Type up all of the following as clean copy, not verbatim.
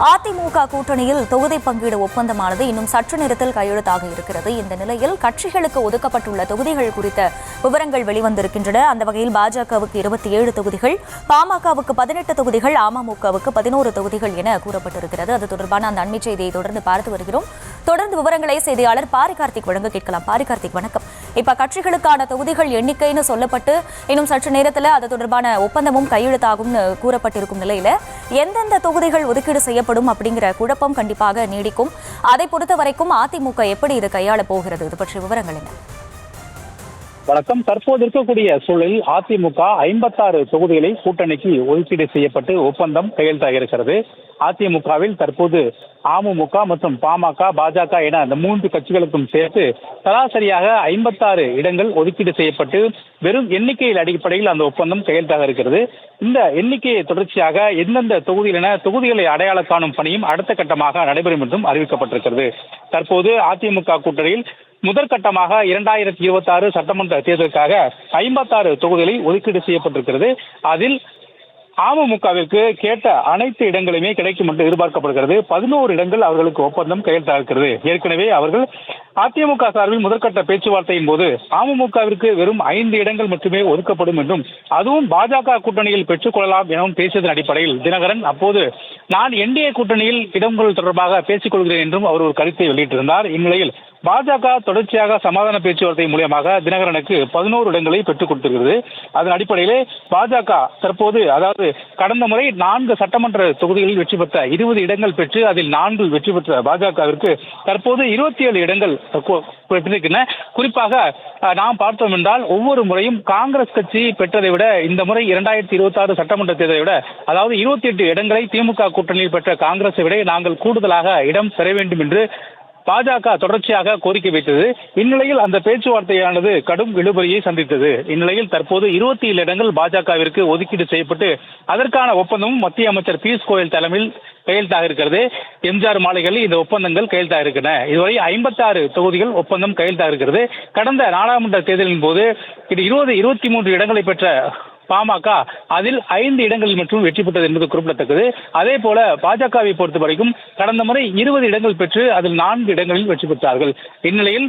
அதிமுக கூட்டணியில் தொகுதி பங்கீடு ஒப்பந்தமானது இன்னும் சற்று நேரத்தில் கையெழுத்தாக இருக்கிறது. இந்த நிலையில் கட்சிகளுக்கு ஒதுக்கப்பட்டுள்ள தொகுதிகள் குறித்த விவரங்கள் வெளிவந்திருக்கின்றன. அந்த வகையில் பாஜகவுக்கு 27 தொகுதிகள், பாமகவுக்கு 18 தொகுதிகள், அமமுகவுக்கு 11 தொகுதிகள் என கூறப்பட்டிருக்கிறது. அது தொடர்பான அந்த அண்மை செய்தியை தொடர்ந்து பார்த்து வருகிறோம். தொடர்ந்து விவரங்களை செய்தியாளர் பாரிகார்த்திக் வழங்க கேட்கலாம். பாரிகார்த்திக், வணக்கம். இப்ப கட்சிகளுக்கான தொகுதிகள் எண்ணிக்கைன்னு சொல்லப்பட்டு இன்னும் சற்று நேரத்தில் அது தொடர்பான ஒப்பந்தமும் கையெழுத்தாகும் கூறப்பட்டிருக்கும் நிலையில எந்தெந்த தொகுதிகள் ஒதுக்கீடு செய்யப்படும் அப்படிங்கிற குழப்பம் கண்டிப்பாக நீடிக்கும். அதை பொறுத்த வரைக்கும் அதிமுக எப்படி இது கையாள போகிறது? இது பற்றிய விவரங்கள் என்ன? வணக்கம். தற்போது இருக்கக்கூடிய சூழலில் அதிமுக 56 தொகுதிகளை கூட்டணிக்கு ஒதுக்கீடு செய்யப்பட்டு ஒப்பந்தம் கையெழுத்தாக இருக்கிறது. அதிமுகவில் தற்போது அமமுக மற்றும் பாமக, பாஜக என அந்த 3 கட்சிகளுக்கும் சேர்த்து சராசரியாக 56 இடங்கள் ஒதுக்கீடு செய்யப்பட்டு வெறும் எண்ணிக்கையில் அடிப்படையில் அந்த ஒப்பந்தம் கையெழுத்தாக இருக்கிறது. இந்த எண்ணிக்கையை தொடர்ச்சியாக எந்தெந்த தொகுதியில் என தொகுதிகளை அடையாள காணும் பணியும் அடுத்த கட்டமாக நடைபெறும் என்றும் அறிவிக்கப்பட்டிருக்கிறது. தற்போது அதிமுக கூட்டணியில் முதற்கட்டமாக 2026 சட்டமன்ற தேர்தலுக்காக 56 தொகுதிகளை ஒதுக்கீடு செய்யப்பட்டிருக்கிறது. அதில் அமமுகவிற்கு கேட்ட அனைத்து இடங்களுமே கிடைக்கும் என்று எதிர்பார்க்கப்படுகிறது. 11 இடங்கள் அவர்களுக்கு ஒப்பந்தம் கையெழுத்தாகிறது. ஏற்கனவே அவர்கள் அதிமுக சார்பில் முதற்கட்ட பேச்சுவார்த்தையின் போது அமமுகவிற்கு வெறும் 5 இடங்கள் மட்டுமே ஒதுக்கப்படும் என்றும் அதுவும் பாஜக கூட்டணியில் பெற்றுக் கொள்ளலாம் எனவும் பேசியதன் அடிப்படையில் தினகரன் அப்போது நான் என்டிஏ கூட்டணியில் இடங்கள் தொடர்பாக பேசிக் கொள்கிறேன் என்றும் அவர் ஒரு கருத்தை வெளியிட்டிருந்தார். இந்நிலையில் பாஜக தொடர்ச்சியாக சமாதான பேச்சுவார்த்தை மூலமாக தினகரனுக்கு 11 இடங்களை பெற்றுக் கொடுத்திருக்கிறது. அதன் அடிப்படையிலே பாஜக தற்போது, அதாவது கடந்த முறை 4 சட்டமன்ற தொகுதிகளில் வெற்றி பெற்ற 20 இடங்கள் பெற்று அதில் 4 வெற்றி பெற்ற பாஜகவிற்கு தற்போது 27 இடங்கள் பெற்றிருக்கின்றன. குறிப்பாக நாம் பார்த்தோம் என்றால் ஒவ்வொரு முறையும் காங்கிரஸ் கட்சி பெற்றதை விட இந்த முறை 2026 சட்டமன்ற தேர்தலை விட, அதாவது 28 இடங்களை திமுக கூட்டணியில் பெற்ற காங்கிரஸை விட நாங்கள் கூடுதலாக இடம் பெற வேண்டும் என்று பாஜக தொடர்ச்சியாக கோரிக்கை வைத்தது. இந்நிலையில் அந்த பேச்சுவார்த்தையானது கடும் இழுபறியை சந்தித்தது. இந்நிலையில் தற்போது 27 இடங்கள் பாஜகவிற்கு ஒதுக்கீடு செய்யப்பட்டு அதற்கான ஒப்பந்தமும் மத்திய அமைச்சர் பியூஷ் கோயல் தலைமையில் கையெழுத்தாக இருக்கிறது. எம்ஜிஆர் மாளிகையில் இந்த ஒப்பந்தங்கள் கையெழுத்தாக இருக்கின்றன. இதுவரை 56 தொகுதிகள் ஒப்பந்தம் கையெழுத்தாக இருக்கிறது. கடந்த நாடாளுமன்ற தேர்தலின் போது இது 23 இடங்களை பெற்ற பாமக அதில் 5 இடங்களில் மட்டும் வெற்றி பெற்றது என்பது குறிப்பிடத்தக்கது. அதே போல பாஜகவை பொறுத்த வரைக்கும் கடந்த முறை 20 இடங்கள் பெற்று அதில் 4 இடங்களில் வெற்றி பெற்றார்கள். இந்நிலையில்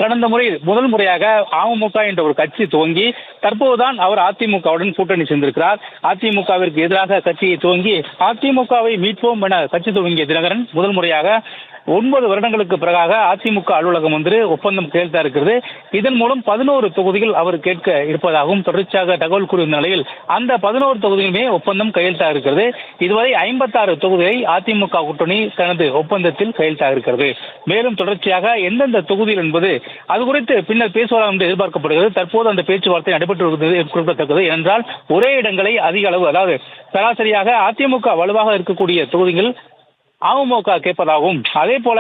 கடந்த முறை முதல் முறையாக அமமுக என்ற ஒரு கட்சி துவங்கி தற்போதுதான் அவர் அதிமுகவுடன் கூட்டணி சேர்ந்திருக்கிறார். அதிமுகவிற்கு எதிராக கட்சியை துவங்கி அதிமுகவை மீட்போம் என கட்சி துவங்கிய தினகரன் முதல் முறையாக 9 வருடங்களுக்கு பிறகாக அதிமுக அலுவலகம் வந்து ஒப்பந்தம் கையெழுத்தாக இருக்கிறது. இதன் மூலம் 11 தொகுதிகள் அவர் கேட்க இருப்பதாகவும் தொடர்ச்சியாக தகவல் கூறிய நிலையில் அந்த 11 தொகுதிகளுமே ஒப்பந்தம் கையெழுத்தாக இருக்கிறது. இதுவரை 56 தொகுதியை அதிமுக கூட்டணி தனது ஒப்பந்தத்தில் கையெழுத்தாக இருக்கிறது. மேலும் தொடர்ச்சியாக எந்தெந்த தொகுதிகள் என்பது அது குறித்து பின்னர் பேசுவார்கள் என்று எதிர்பார்க்கப்படுகிறது. தற்போது அந்த பேச்சுவார்த்தை நடைபெற்று வருவது குறிப்பிடத்தக்கது. ஏனென்றால் ஒரே இடங்களை அதிக அளவு, அதாவது சராசரியாக அதிமுக வலுவாக இருக்கக்கூடிய தொகுதிகள் அமமுக கேட்பதாகவும், அதே போல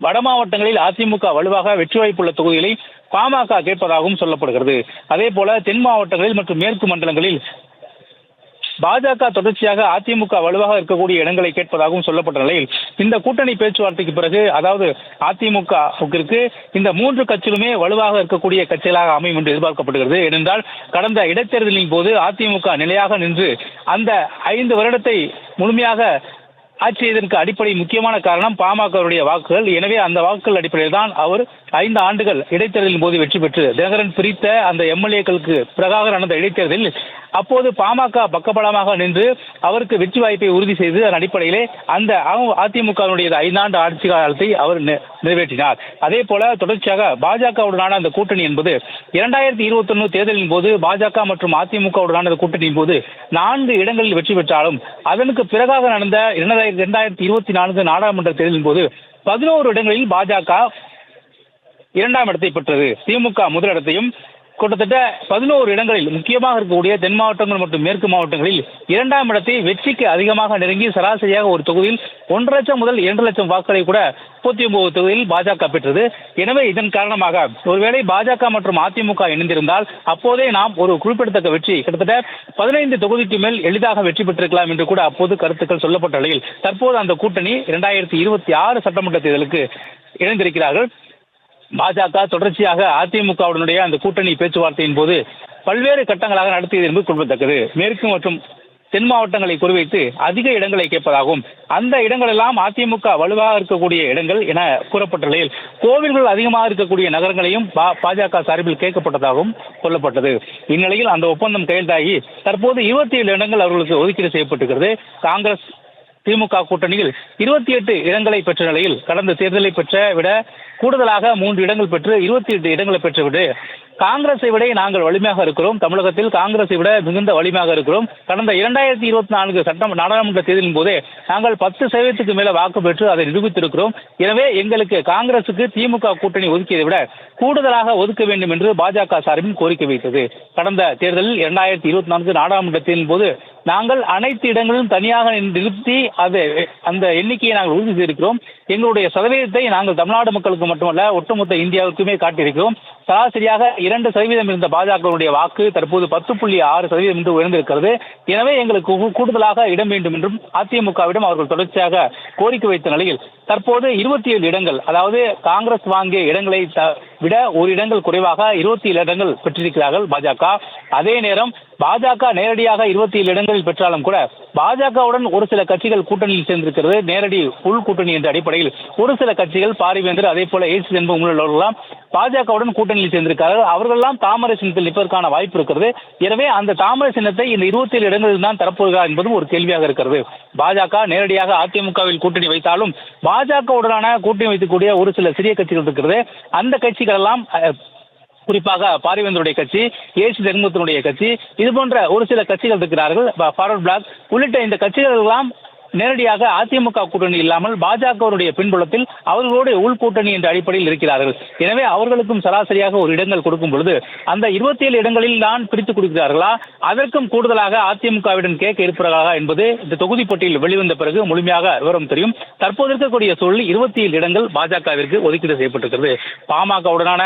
வட மாவட்டங்களில் அதிமுக வலுவாக வெற்றி வாய்ப்புள்ள தொகுதிகளை பாமக கேட்பதாகவும் சொல்லப்படுகிறது. அதே போல தென் மாவட்டங்களில் மற்றும் மேற்கு மண்டலங்களில் பாஜக தொடர்ச்சியாக அதிமுக வலுவாக இருக்கக்கூடிய இடங்களை கேட்பதாகவும் சொல்லப்பட்ட நிலையில் இந்த கூட்டணி பேச்சுவார்த்தைக்கு பிறகு, அதாவது அதிமுகவிற்கு இந்த 3 கட்சிகளுமே வலுவாக இருக்கக்கூடிய கட்சிகளாக அமையும் என்று எதிர்பார்க்கப்படுகிறது. ஏனென்றால் கடந்த இடைத்தேர்தலின் போது அதிமுக நிலையாக நின்று அந்த 5 வருடத்தை முழுமையாக ஆட்சி செய்ததற்கு அடிப்படை முக்கியமான காரணம் பாமகவுடைய வாக்குகள். எனவே அந்த வாக்குகள் அடிப்படையில் தான் அவர் 5 ஆண்டுகள் இடைத்தேர்தலின் போது வெற்றி பெற்று தினகரன் பிரித்த அந்த எம்எல்ஏக்களுக்கு பிறகாக நடந்த இடைத்தேர்தலில் அப்போது பாமக பக்கபலமாக நின்று அவருக்கு வெற்றி வாய்ப்பை உறுதி செய்து அதன் அடிப்படையிலே அந்த அதிமுகவுடைய 5 ஆண்டு ஆட்சி காலத்தை அவர் நிறைவேற்றினார். அதே போல தொடர்ச்சியாக பாஜகவுடனான அந்த கூட்டணி என்பது 2021 தேர்தலின் போது பாஜக மற்றும் அதிமுகவுடனான கூட்டணியின் போது 4 இடங்களில் வெற்றி பெற்றாலும் அதற்கு பிறகாக நடந்த 2024 நாடாளுமன்ற தேர்தலின் போது 11 இடங்களில் பாஜக 2ஆம் இடத்தை பெற்றது. திமுக முதலிடத்தையும் கிட்டத்தட்ட 11 இடங்களில் முக்கியமாக இருக்கக்கூடிய தென் மாவட்டங்கள் மற்றும் மேற்கு மாவட்டங்களில் 2ஆம் இடத்தை வெற்றிக்கு அதிகமாக நெருங்கி சராசரியாக ஒரு தொகுதியில் 1 லட்சம் முதல் 2 லட்சம் வாக்குகளை கூட 39 தொகுதியில் பாஜக பெற்றது. எனவே இதன் காரணமாக ஒருவேளை பாஜக மற்றும் அதிமுக இணைந்திருந்தால் அப்போதே நாம் ஒரு குறிப்பிடத்தக்க வெற்றி, கிட்டத்தட்ட 15 தொகுதிக்கு மேல் எளிதாக வெற்றி பெற்றிருக்கலாம் என்று கூட அப்போது கருத்துக்கள் சொல்லப்பட்ட நிலையில் தற்போது அந்த கூட்டணி 2026 சட்டமன்ற தேர்தலுக்கு இணைந்திருக்கிறார்கள். பாஜக தொடர்ச்சியாக அதிமுகவுடனுடைய அந்த கூட்டணி பேச்சுவார்த்தையின் போது பல்வேறு கட்டங்களாக நடத்தியது என்பது குறிப்பிடத்தக்கது. மேற்கு மற்றும் தென் மாவட்டங்களை குறிவைத்து அதிக இடங்களை கேட்பதாகவும் அந்த இடங்கள் எல்லாம் அதிமுக வலுவாக இருக்கக்கூடிய இடங்கள் என கூறப்பட்ட நிலையில் கோவில்கள் அதிகமாக இருக்கக்கூடிய நகரங்களையும் பாஜக சார்பில் கேட்கப்பட்டதாகவும் சொல்லப்பட்டது. இந்நிலையில் அந்த ஒப்பந்தம் கையெழுத்தாகி தற்போது 27 இடங்கள் அவர்களுக்கு ஒதுக்கீடு செய்யப்பட்டிருக்கிறது. காங்கிரஸ் திமுக கூட்டணியில் 28 இடங்களை பெற்ற நிலையில் கடந்த தேர்தலை பெற்ற விட கூடுதலாக 3 இடங்கள் பெற்று 28 இடங்களை பெற்றுவிட்டு காங்கிரஸை விட நாங்கள் வலிமையாக இருக்கிறோம், தமிழகத்தில் காங்கிரஸை விட மிகுந்த வலிமையாக இருக்கிறோம். கடந்த 2024 நாடாளுமன்ற தேர்தலின் போதே நாங்கள் 10% மேல வாக்கு பெற்று அதை நிரூபித்திருக்கிறோம். எனவே எங்களுக்கு காங்கிரசுக்கு திமுக கூட்டணி ஒதுக்கியதை விட கூடுதலாக ஒதுக்க வேண்டும் என்று பாஜக சார்பில் கோரிக்கை வைத்தது. கடந்த தேர்தலில் 2024 நாடாளுமன்ற தேர்தலின் போது நாங்கள் அனைத்து இடங்களிலும் தனியாக நிறுத்தி அந்த எண்ணிக்கையை நாங்கள் உறுதி செய்திருக்கிறோம். எங்களுடைய சதவீதத்தை நாங்கள் தமிழ்நாடு மக்களுக்கு மட்டுமல்ல ஒட்டுமொத்த இந்தியாவுக்குமே காட்டியிருக்கிறோம். சராசரியாக 2% இருந்த பாஜகவுடைய வாக்கு தற்போது 10.6% என்று உயர்ந்திருக்கிறது. எனவே எங்களுக்கு கூடுதலாக இடம் வேண்டும் என்றும் அதிமுகவிடம் அவர்கள் தொடர்ச்சியாக கோரிக்கை வைத்த நிலையில் தற்போது 27 இடங்கள், அதாவது காங்கிரஸ் வாங்கிய இடங்களை விட ஒரு இடங்கள் குறைவாக 27 இடங்கள் பெற்றிருக்கிறார்கள் பாஜக. அதே நேரம் பாஜக நேரடியாக 27 இடங்களில் பெற்றாலும் கூட பாஜகவுடன் ஒரு சில கட்சிகள் கூட்டணியில் சேர்ந்திருக்கிறது. நேரடி உள் கூட்டணி என்ற அடிப்படையில் ஒரு சில கட்சிகள் பாரிவேந்தர் அதே போல ஏசி என்பது உள்ளவர்களெல்லாம் பாஜகவுடன் கூட்டணியில் சேர்ந்திருக்கிறார்கள். அவர்களெல்லாம் தாமரை சின்னத்தில் நிற்பதற்கான வாய்ப்பு இருக்கிறது. எனவே அந்த தாமரை சின்னத்தை இந்த 27 இடங்களில் தான் தரப்போகிறார் என்பதும் ஒரு கேள்வியாக இருக்கிறது. பாஜக நேரடியாக அதிமுகவில் கூட்டணி வைத்தாலும் பாஜகவுடனான கூட்டணி வைக்கக்கூடிய ஒரு சில சிறிய கட்சிகள் இருக்கிறது. அந்த கட்சிகள் எல்லாம் குறிப்பாக பாரிவேந்தருடைய கட்சி, ஏசி தர்மத்தினுடைய கட்சி, இது போன்ற ஒரு சில கட்சிகள் இருக்கிறார்கள். ஃபார்வர்ட் பிளாக் உள்ளிட்ட இந்த கட்சிகள் எல்லாம் நேரடியாக அதிமுக கூட்டணி இல்லாமல் பாஜகவுடைய பின்புலத்தில் அவர்களோடு உள்கூட்டணி என்ற அடிப்படையில் இருக்கிறார்கள். எனவே அவர்களுக்கும் சராசரியாக ஒரு இடங்கள் கொடுக்கும் பொழுது அந்த 27 இடங்களில் தான் பிரித்துக் கொடுக்கிறார்களா, அதற்கும் கூடுதலாக அதிமுகவிடம் கேட்க இருப்பார்களா என்பது இந்த தொகுதி பட்டியல் வெளிவந்த பிறகு முழுமையாக விவரம் தெரியும். தற்போது இருக்கக்கூடிய சூழலில் 27 இடங்கள் பாஜகவிற்கு ஒதுக்கீடு செய்யப்பட்டிருக்கிறது. பாமகவுடனான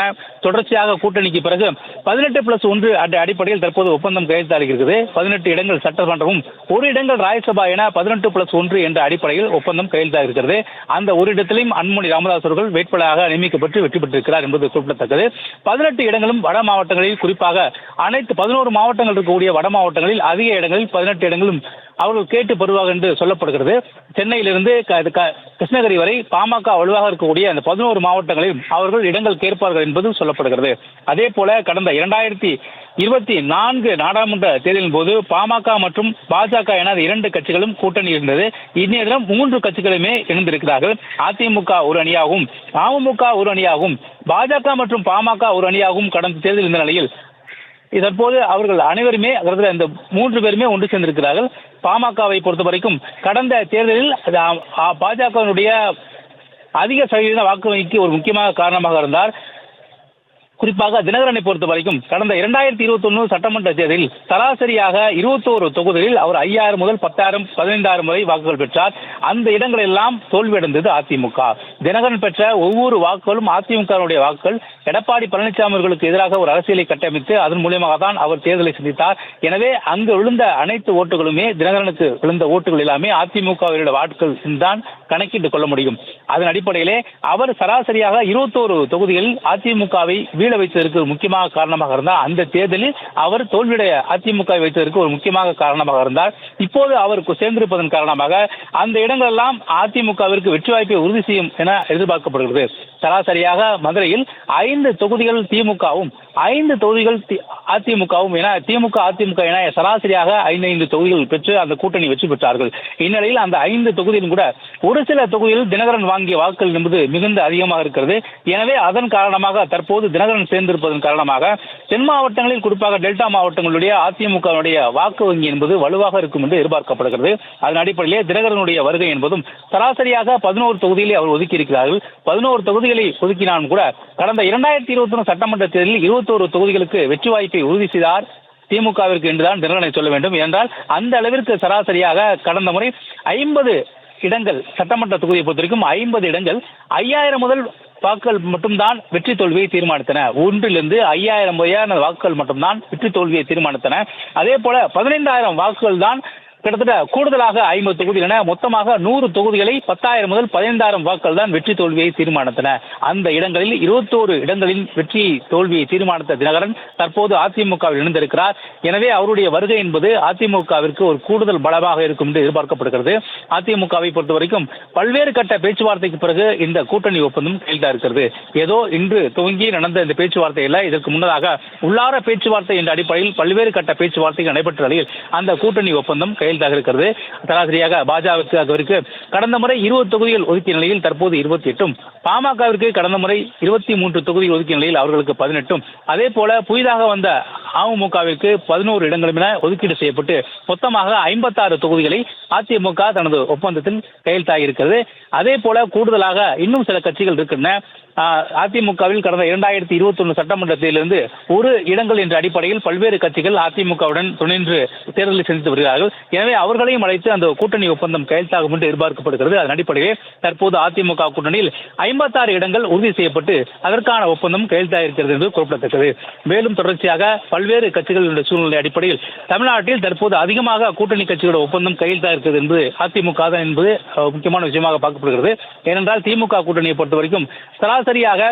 தொடர்ச்சியாக கூட்டணிக்கு பிறகு 18+1 அடிப்படையில் தற்போது ஒப்பந்தம் கையெழுத்தாகிறது. 18 இடங்கள் சட்டமன்றமும் 1 இடங்கள் ராஜ்யசபா என 18+1 என்ற அடிப்படையில் ஒப்பந்தம் கையெழுத்தாக இருக்கிறது. அந்த ஒரு இடத்திலும் அன்புமணி ராமதாஸ் அவர்கள் வேட்பாளராக நியமிக்கப்பட்டு வெற்றி பெற்றிருக்கிறார் என்பது குறிப்பிடத்தக்கது. 18 இடங்களும் வட மாவட்டங்களில், குறிப்பாக அனைத்து 11 மாவட்டங்கள் இருக்கக்கூடிய வட மாவட்டங்களில் அதிக இடங்களில் 18 இடங்களும் அவர்கள் கேட்டு பெறுவார்கள் என்று சொல்லப்படுகிறது. சென்னையிலிருந்து கிருஷ்ணகிரி வரை பாமக வலுவாக இருக்கக்கூடிய அந்த 11 மாவட்டங்களில் அவர்கள் இடங்கள் கேட்பார்கள் என்பது சொல்லப்படுகிறது. அதே போல கடந்த 2024 நாடாளுமன்ற தேர்தலின் போது பாமக மற்றும் பாஜக என 2 கட்சிகளும் கூட்டணி இருந்தது. இந்நேரம் 3 கட்சிகளுமே இணைந்திருக்கிறார்கள். அதிமுக ஒரு அணியாகவும், அமமுக ஒரு அணியாகவும், பாஜக மற்றும் பாமக ஒரு அணியாகவும் கடந்த தேர்தல் இருந்த நிலையில் தற்போது அவர்கள் அனைவருமே, அதாவது இந்த 3 பேருமே ஒன்று சேர்ந்திருக்கிறார்கள். பாமகவை பொறுத்த வரைக்கும் கடந்த தேர்தலில் பாஜகவினுடைய அதிக சதவீத வாக்கு வங்கிக்கு ஒரு முக்கியமான காரணமாக இருந்தார். குறிப்பாக தினகரனை பொறுத்த வரைக்கும் கடந்த 2021 சட்டமன்ற தேர்தலில் சராசரியாக 21 தொகுதிகளில் அவர் 5000 முதல் 10,000 15,000 வரை வாக்குகள் பெற்றார். அந்த இடங்களெல்லாம் தோல்வியடைந்தது அதிமுக. தினகரன் பெற்ற ஒவ்வொரு வாக்குகளும் அதிமுகவுடைய வாக்குகள். எடப்பாடி பழனிசாமி அவர்களுக்கு எதிராக ஒரு அரசியலை கட்டமைத்து அதன் மூலியமாக தான் அவர் தேர்தலை சந்தித்தார். எனவே அங்கு விழுந்த அனைத்து ஓட்டுகளுமே, தினகரனுக்கு விழுந்த ஓட்டுகள் எல்லாமே அதிமுகவினுடைய வாக்குகள் தான் கணக்கிட்டுக் கொள்ள முடியும். அதன் அடிப்படையிலே அவர் சராசரியாக 21 தொகுதிகளில் அதிமுகவை வீழ வைத்ததற்கு ஒரு முக்கியமாக காரணமாக இருந்தார். அந்த தேர்தலில் அவர் தோல்வியுடைய அதிமுக வைத்ததற்கு ஒரு முக்கியமாக காரணமாக இருந்தார். இப்போது அவருக்கு சேர்ந்திருப்பதன் காரணமாக அந்த இடங்கள் எல்லாம் அதிமுகவிற்கு வெற்றி வாய்ப்பை உறுதி செய்யும் என எதிர்பார்க்கப்படுகிறது. சராசரியாக மதுரையில் 5 தொகுதிகள் திமுகவும் 5 தொகுதிகள் அதிமுகவும் என அதிமுக என சராசரியாக 5 தொகுதிகள் பெற்று அந்த கூட்டணி வெற்றி பெற்றார்கள். இந்நிலையில் அந்த 5 தொகுதியிலும் கூட ஒரு சில தொகுதியில் தினகரன் வாங்கிய வாக்குகள் என்பது மிகுந்த அதிகமாக இருக்கிறது. எனவே அதன் காரணமாக தற்போது தினகரன் சேர்ந்திருப்பதன் காரணமாக தென் மாவட்டங்களில், குறிப்பாக டெல்டா மாவட்டங்களுடைய அதிமுகவுடைய வாக்கு வங்கி என்பது வலுவாக இருக்கும் என்று எதிர்பார்க்கப்படுகிறது. அதன் அடிப்படையிலே தினகரனுடைய வருகை என்பதும் சராசரியாக 11 தொகுதிகளை அவர் ஒதுக்கி இருக்கிறார்கள். 11 தொகுதிகளை ஒதுக்கினாலும் கூட கடந்த 2021 சட்டமன்ற தேர்தலில் 21 தொகுதிகளுக்கு வெற்றி வாய்ப்பை உறுதி செய்தார் திமுகவிற்கு என்றுதான் தினகரனை சொல்ல வேண்டும். என்றால் அந்த அளவிற்கு சராசரியாக கடந்த முறை 50 இடங்கள், சட்டமன்ற தொகுதியை பொறுத்தவரைக்கும் 50 இடங்கள் 5000 முதல் வாக்குகள் மட்டும்தான் வெற்றி தோல்வியை தீர்மானித்தன. 1லிருந்து 5000 வாக்குகள் மட்டும்தான் வெற்றி தோல்வியை தீர்மானித்தன. அதே போல 15,000 வாக்குகள் தான் கிட்டத்தட்ட கூடுதலாக 50 தொகுதிகள் என மொத்தமாக 100 தொகுதிகளை 10,000 முதல் 15,000 வாக்குகள் தான் வெற்றி தோல்வியை தீர்மானித்தன. அந்த இடங்களில் 21 இடங்களில் வெற்றி தோல்வியை தீர்மானித்த தினகரன் தற்போது அதிமுகவில் இணைந்திருக்கிறார். எனவே அவருடைய வருகை என்பது அதிமுகவிற்கு ஒரு கூடுதல் பலமாக இருக்கும் என்று எதிர்பார்க்கப்படுகிறது. அதிமுகவை பொறுத்தவரைக்கும் பல்வேறு கட்ட பேச்சுவார்த்தைக்கு பிறகு இந்த கூட்டணி ஒப்பந்தம் கையெழுத்தாக இருக்கிறது. ஏதோ இன்று துவங்கி நடந்த இந்த பேச்சுவார்த்தையில் இதற்கு முன்னதாக உள்ளார பேச்சுவார்த்தை என்ற அடிப்படையில் பல்வேறு கட்ட பேச்சுவார்த்தைகள் நடைபெற்ற நிலையில் அந்த கூட்டணி ஒப்பந்தம் கையெழுத்தாக இருக்கிறது. சராசரியாக பாஜகவிற்கு கடந்த முறை 20 தொகுதிகள் ஒதுக்கிய நிலையில் தற்போது 28, பாமகவிற்கு கடந்த முறை 23 தொகுதிகள் ஒதுக்கிய நிலையில் அவர்களுக்கு 18, அதே போல புதிதாக வந்த அமமுகவிற்கு 11 இடங்களும் என ஒதுக்கீடு செய்யப்பட்டு மொத்தமாக 56 தொகுதிகளை அதிமுக தனது ஒப்பந்தத்தில் கையெழுத்தாக இருக்கிறது. அதே போல கூடுதலாக இன்னும் சில கட்சிகள் இருக்கின்றன. அதிமுகவில் கடந்த 2021 சட்டமன்ற தேர்தலிலிருந்து ஒரு இடங்கள் என்ற அடிப்படையில் பல்வேறு கட்சிகள் அதிமுகவுடன் துணைன்று தேர்தலை சந்தித்து வருகிறார்கள். எனவே அவர்களையும் அழைத்து அந்த கூட்டணி ஒப்பந்தம் கையெழுத்தாகும் என்று எதிர்பார்க்கப்படுகிறது. அதன் அடிப்படையிலே தற்போது அதிமுக கூட்டணியில் 56 இடங்கள் உறுதி செய்யப்பட்டு அதற்கான ஒப்பந்தம் கையெழுத்தாக இருக்கிறது என்று குறிப்பிடத்தக்கது. மேலும் தொடர்ச்சியாக பல்வேறு கட்சிகளுடைய சூழ்நிலை அடிப்படையில் தமிழ்நாட்டில் தற்போது அதிகமாக கூட்டணி கட்சிகளோட ஒப்பந்தம் கையெழுத்தாக இருக்கிறது என்பது அதிமுக தான் என்பது முக்கியமான விஷயமாக பார்க்கப்படுகிறது. ஏனென்றால் திமுக கூட்டணியை பொறுத்த வரைக்கும் சராசரியாக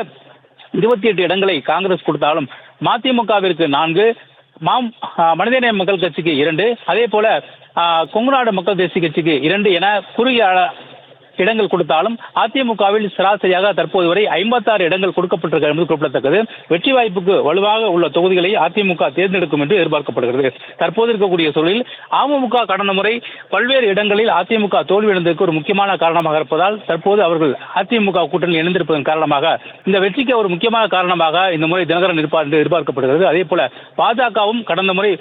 28 இடங்களை காங்கிரஸ் கொடுத்தாலும் மதிமுகவிற்கு 4, மனிதநேய மக்கள் கட்சிக்கு 2, அதே போல கொங்குநாடு மக்கள் தேசிய கட்சிக்கு 2 என குறுகிய இடங்கள் கொடுத்தாலும் அதிமுகவில் சராசரியாக தற்போது வரை 56 இடங்கள் கொடுக்கப்பட்டிருக்கிறது என்பது குறிப்பிடத்தக்கது. வெற்றி வாய்ப்புக்கு வலுவாக உள்ள தொகுதிகளை அதிமுக தேர்ந்தெடுக்கும் என்று எதிர்பார்க்கப்படுகிறது. தற்போது இருக்கக்கூடிய சூழலில் அமமுக கடந்த முறை பல்வேறு இடங்களில் அதிமுக தோல்வியடைந்ததற்கு ஒரு முக்கியமான காரணமாக இருப்பதால் தற்போது அவர்கள் அதிமுக கூட்டணியில் இணைந்திருப்பதன் காரணமாக இந்த வெற்றிக்கு ஒரு முக்கியமான காரணமாக இந்த முறை தினகரன் இருப்பார் என்று எதிர்பார்க்கப்படுகிறது. அதே போல பாஜகவும் கடந்த முறை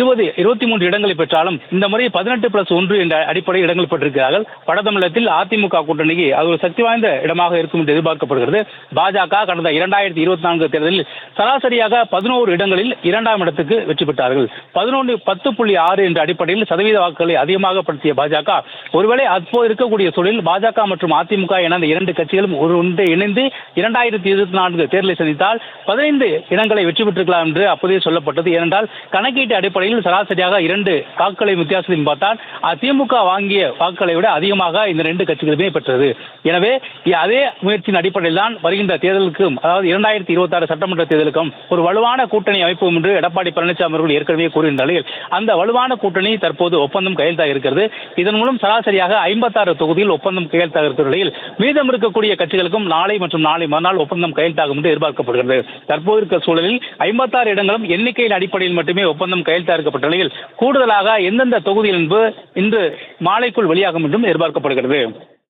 23 இடங்களை பெற்றாலும் இந்த முறை 18+1 என்ற அடிப்படையில் இடங்கள் பெற்றிருக்கிறார்கள். வடதமிழகத்தில் அதிமுக கூட்டணிக்கு அது ஒரு சக்தி வாய்ந்த இடமாக இருக்கும் என்று எதிர்பார்க்கப்படுகிறது. பாஜக கடந்த 2024 தேர்தலில் சராசரியாக 11 இடங்களில் 2ஆம் இடத்துக்கு வெற்றி பெற்றார்கள். 10.6 என்ற அடிப்படையில் சதவீத வாக்குகளை அதிகமாக படுத்திய பாஜக ஒருவேளை அப்போது இருக்கக்கூடிய சூழலில் பாஜக மற்றும் அதிமுக என அந்த 2 கட்சிகளும் ஒன்றை இணைந்து 2024 தேர்தலை சந்தித்தால் 15 இடங்களை வெற்றி பெற்றிருக்கலாம் என்று அப்போதே சொல்லப்பட்டது. ஏனென்றால் கணக்கீட்டு அடிப்படையில் சராசரியாக 2 வாக்குகளை வித்தியாசத்தையும் பார்த்தால் அதிமுக வாங்கிய வாக்குகளை விட அதிகமாக இந்த 2 கட்சிகளுமே பெற்றது. எனவே அதே முயற்சியின் அடிப்படையில் தான் வருகின்ற தேர்தலுக்கும், அதாவது 2026 சட்டமன்ற தேர்தலுக்கும் ஒரு வலுவான கூட்டணி அமைப்போம் என்று எடப்பாடி பழனிசாமி அவர்கள் ஏற்கனவே கூறியிருந்த நிலையில் அந்த வலுவான கூட்டணி தற்போது ஒப்பந்தம் கையெழுத்தாக இருக்கிறது. இதன் மூலம் சராசரியாக 56 தொகுதியில் ஒப்பந்தம் கையெழுத்தாக இருக்கிற நிலையில் மீதம் இருக்கக்கூடிய கட்சிகளுக்கும் நாளை மற்றும் நாளை மறுநாள் ஒப்பந்தம் கையெழுத்தாகும் என்று எதிர்பார்க்கப்படுகிறது. தற்போது இருக்க சூழலில் 56 இடங்களும் எண்ணிக்கையின் அடிப்படையில் மட்டுமே ஒப்பந்தம் கையெழுத்தாக இருக்கப்பட்ட நிலையில் கூடுதலாக எந்தெந்த தொகுதிகள் என்பது இன்று மாலைக்குள் வெளியாகும் என்றும் எதிர்பார்க்கப்படுகிறது.